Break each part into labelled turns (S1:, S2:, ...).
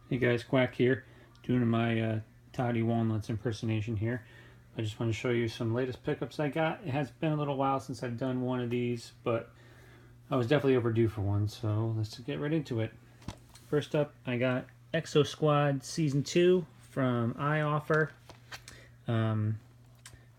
S1: Hey guys, Quack here, doing my Toddy Walnuts impersonation here. I just want to show you some latest pickups I got. It has been a little while since I've done one of these, but I was definitely overdue for one, so let's get right into it. First up, I got Exo Squad Season 2 from iOffer.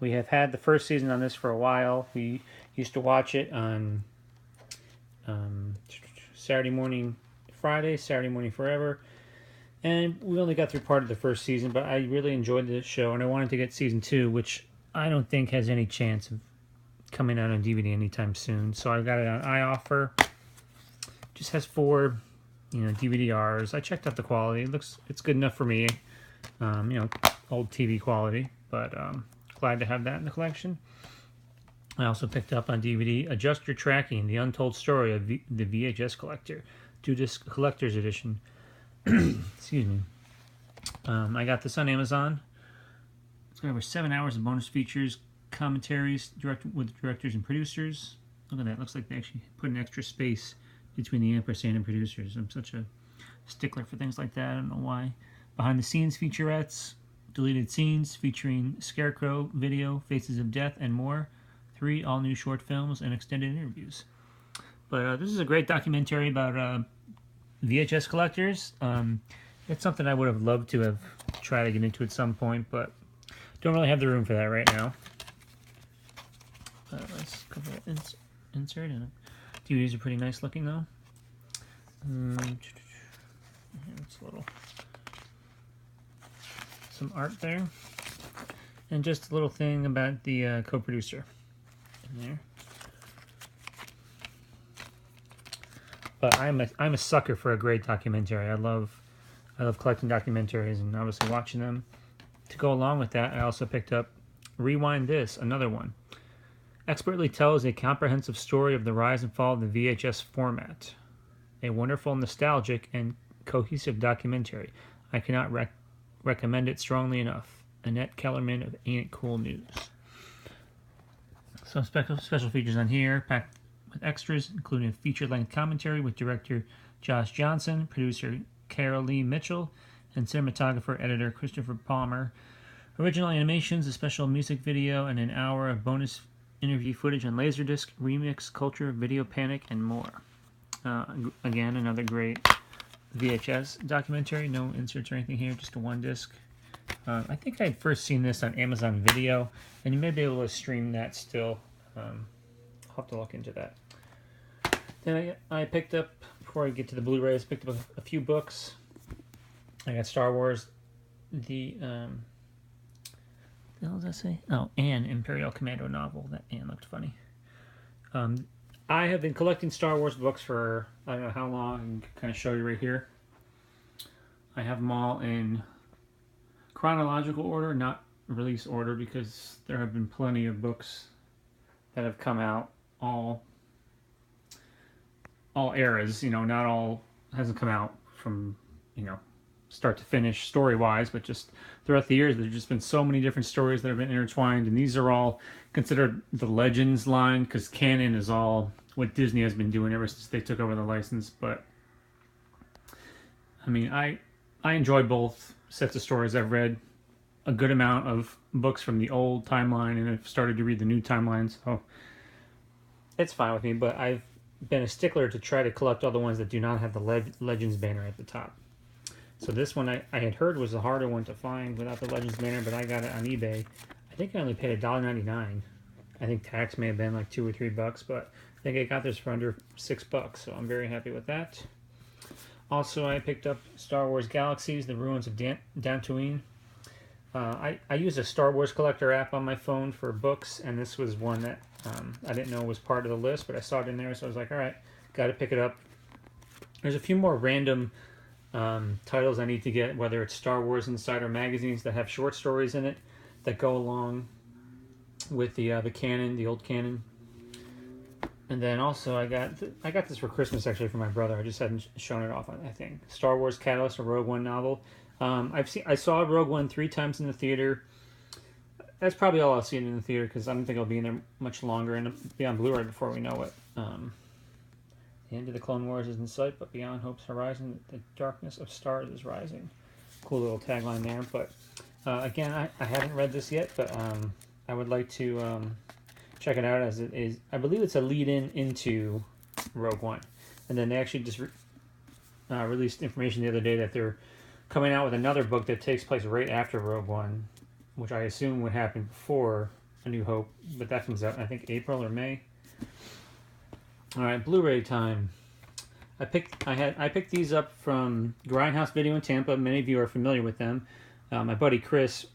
S1: We have had the first season on this for a while. We used to watch it on Saturday morning, Friday, Saturday morning forever. And we only got through part of the first season, but I really enjoyed the show, and I wanted to get season 2, which I don't think has any chance of coming out on DVD anytime soon. So I got it on iOffer. Just has 4, DVD-Rs. I checked out the quality. It's good enough for me. Old TV quality, but glad to have that in the collection. I also picked up on DVD Adjust Your Tracking: The Untold Story of the VHS Collector, 2-disc collector's edition. Excuse me. I got this on Amazon. It's got over 7 hours of bonus features, commentaries with directors and producers. Look at that. Looks like they actually put an extra space between the ampersand and producers. I'm such a stickler for things like that. I don't know why. Behind the scenes featurettes, deleted scenes featuring Scarecrow video, Faces of Death, and more. 3 all-new short films and extended interviews. But this is a great documentary about VHS collectors. It's something I would have loved to have tried to get into at some point, but don't really have the room for that right now. Let's couple insert in it. DVDs are pretty nice looking though. It's a little some art there, and just a little thing about the co-producer in there. But I'm a sucker for a great documentary. I love collecting documentaries and obviously watching them. To go along with that, I also picked up Rewind This, another one. Expertly tells a comprehensive story of the rise and fall of the VHS format. A wonderful, nostalgic, and cohesive documentary. I cannot recommend it strongly enough. Annette Kellerman of Ain't It Cool News. Some special features on here, packed with extras, including a feature-length commentary with director Josh Johnson, producer Carol Lee Mitchell, and cinematographer-editor Christopher Palmer. Original animations, a special music video, and an hour of bonus interview footage on Laserdisc, Remix, Culture, Video Panic, and more. Again, another great VHS documentary. No inserts or anything here, just a 1-disc. I think I had first seen this on Amazon Video, and you may be able to stream that still. I'll have to look into that. Then I picked up, before I get to the Blu-rays, picked up a few books. I got Star Wars, the hell does that say? Oh, Anne, Imperial Commando novel. That Anne looked funny. I have been collecting Star Wars books for, I don't know how long. I can kind of show you right here. I have them all in chronological order, not release order, because there have been plenty of books that have come out, all eras, not all hasn't come out from, start to finish story-wise, but just throughout the years, there's just been so many different stories that have been intertwined, and these are all considered the Legends line, because canon is all what Disney has been doing ever since they took over the license. But I mean, I enjoy both sets of stories. I've read a good amount of books from the old timeline, and I've started to read the new timeline, so it's fine with me. But I've been a stickler to try to collect all the ones that do not have the Legends banner at the top. So this one I had heard was the harder one to find without the Legends banner, but I got it on eBay. I think I only paid $1.99. I think tax may have been like $2 or $3, but I think I got this for under $6, so I'm very happy with that. Also, I picked up Star Wars Galaxies, The Ruins of Dantooine. I use a Star Wars Collector app on my phone for books, and this was one that I didn't know was part of the list, but I saw it in there, so I was like, all right, got to pick it up. There's a few more random titles I need to get, whether it's Star Wars Insider magazines that have short stories in it that go along with the canon, the old canon. And then also I got this for Christmas actually for my brother. I just hadn't shown it off on that thing. Star Wars Catalyst, a Rogue One novel. I saw Rogue One 3 times in the theater. That's probably all I'll see it in the theater, because I don't think I'll be in there much longer, and it'll be on Blu-ray before we know it. The end of the Clone Wars is in sight, but beyond hope's horizon, the darkness of stars is rising. Cool little tagline there. But again, I haven't read this yet, but I would like to check it out, as it is. I believe it's a lead-in into Rogue One. And then they actually just released information the other day that they're coming out with another book that takes place right after Rogue One, which I assume would happen before A New Hope, but that comes out, I think, April or May. All right, Blu-ray time. I picked these up from Grindhouse Video in Tampa. Many of you are familiar with them. My buddy Chris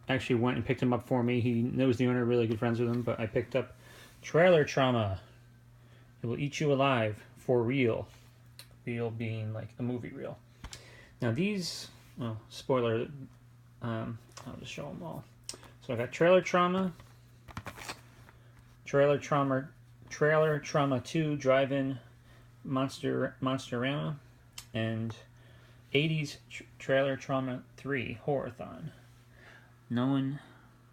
S1: actually went and picked them up for me. He knows the owner, really good friends with him. But I picked up Trailer Trauma. It Will Eat You Alive, for real. Real being like a movie reel. Now these, well, spoiler, I'll just show them all. So I got Trailer Trauma, Trailer Trauma 2 Drive-In Monsterama, and 80s Trailer Trauma 3 Horathon. No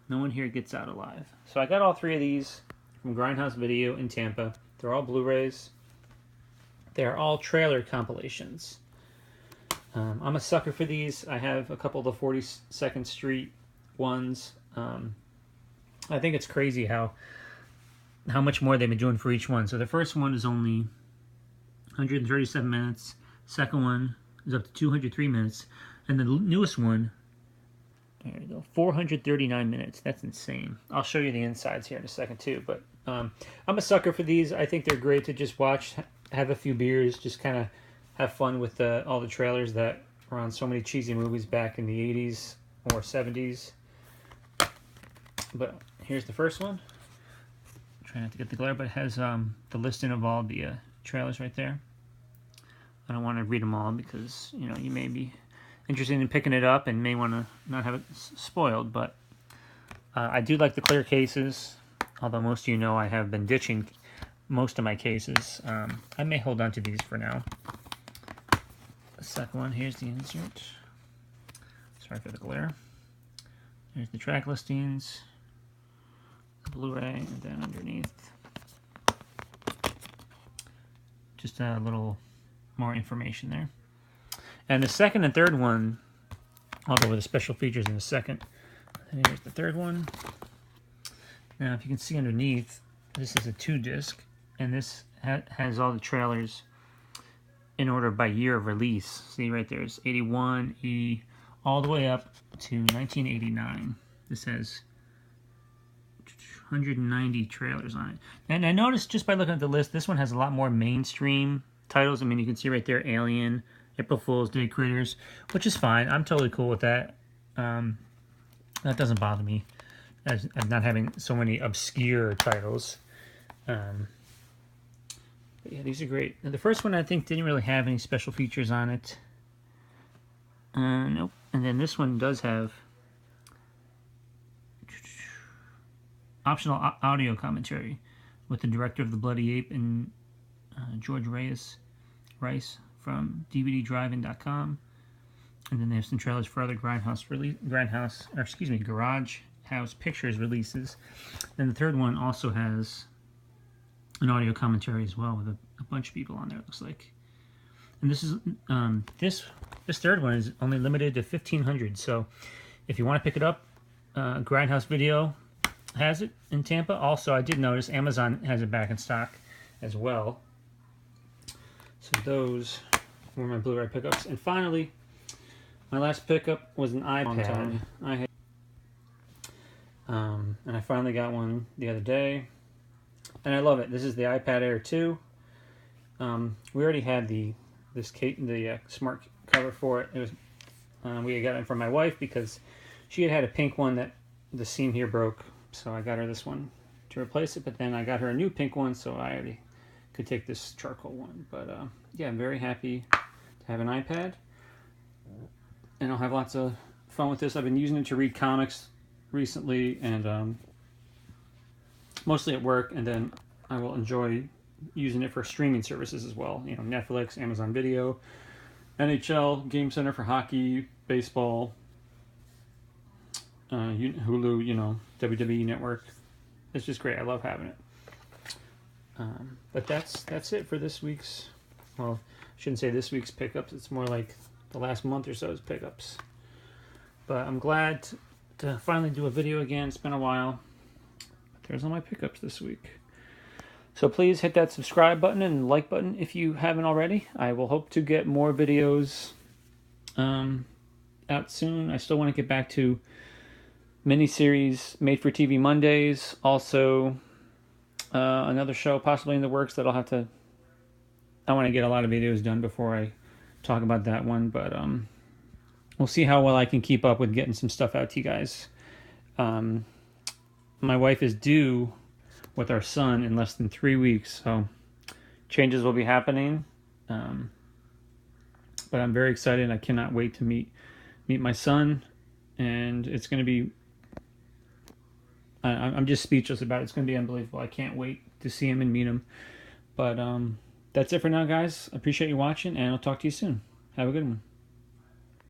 S1: one here gets out alive. So I got all three of these from Grindhouse Video in Tampa. They're all Blu-rays. They're all trailer compilations. I'm a sucker for these. I have a couple of the 42nd Street ones. I think it's crazy how much more they've been doing for each one. So the first one is only 137 minutes. Second one is up to 203 minutes. And the newest one, there you go, 439 minutes. That's insane. I'll show you the insides here in a second too. But I'm a sucker for these. I think they're great to just watch, have a few beers, just kind of have fun with all the trailers that were on so many cheesy movies back in the 80s or 70s. But here's the first one. Try not to get the glare, but it has the listing of all the trailers right there. I don't want to read them all because, you know, you may be interested in picking it up and may want to not have it spoiled, but I do like the clear cases, although most of you know I have been ditching most of my cases. I may hold on to these for now. The second one, here's the insert. Sorry for the glare. Here's the track listings, the Blu-ray, and then underneath, just a little more information there. And the second and third one, I'll go with the special features in a second. And here's the third one. Now, if you can see underneath, this is a 2-disc, and this has all the trailers in order by year of release. See right there, it's 81, all the way up to 1989. This has 190 trailers on it. And I noticed just by looking at the list, this one has a lot more mainstream titles. I mean, you can see right there, Alien, April Fool's Day, Critters, which is fine. I'm totally cool with that. That doesn't bother me, as not having so many obscure titles. But yeah, these are great. Now, the first one I think didn't really have any special features on it. Nope. And then this one does have optional audio commentary with the director of The Bloody Ape and George Rice from DVDDrivein.com. And then they have some trailers for other Garage House Pictures releases. Then the third one also has an audio commentary as well with a bunch of people on there, it looks like. And this is this third one is only limited to 1,500. So if you want to pick it up, Grindhouse Video has it in Tampa. Also, I did notice Amazon has it back in stock as well. So those were my Blu-ray pickups. And finally, my last pickup was an iPad. And I finally got one the other day, and I love it. This is the iPad Air 2. We already had the smart cover for it. It was we got it from my wife because she had a pink one that the seam here broke, so I got her this one to replace it. But then I got her a new pink one, so I already could take this charcoal one. But yeah, I'm very happy to have an iPad, and I'll have lots of fun with this. I've been using it to read comics recently, and mostly at work, and then I will enjoy using it for streaming services as well. You know, Netflix, Amazon Video, NHL, Game Center for hockey, baseball, Hulu, you know, WWE Network. It's just great. I love having it. But that's it for this week's. Well, I shouldn't say this week's pickups. It's more like the last month or so's pickups. But I'm glad to finally do a video again. It's been a while. But there's all my pickups this week. So please hit that subscribe button and like button if you haven't already. I will hope to get more videos out soon. I still want to get back to miniseries Made for TV Mondays. Also, another show possibly in the works that I want to get a lot of videos done before I talk about that one. But we'll see how well I can keep up with getting some stuff out to you guys. My wife is due with our son in less than 3 weeks, so changes will be happening. But I'm very excited. I cannot wait to meet my son, and it's going to be. I'm just speechless about it. It's going to be unbelievable. I can't wait to see him and meet him. But that's it for now, guys. I appreciate you watching, and I'll talk to you soon. Have a good one.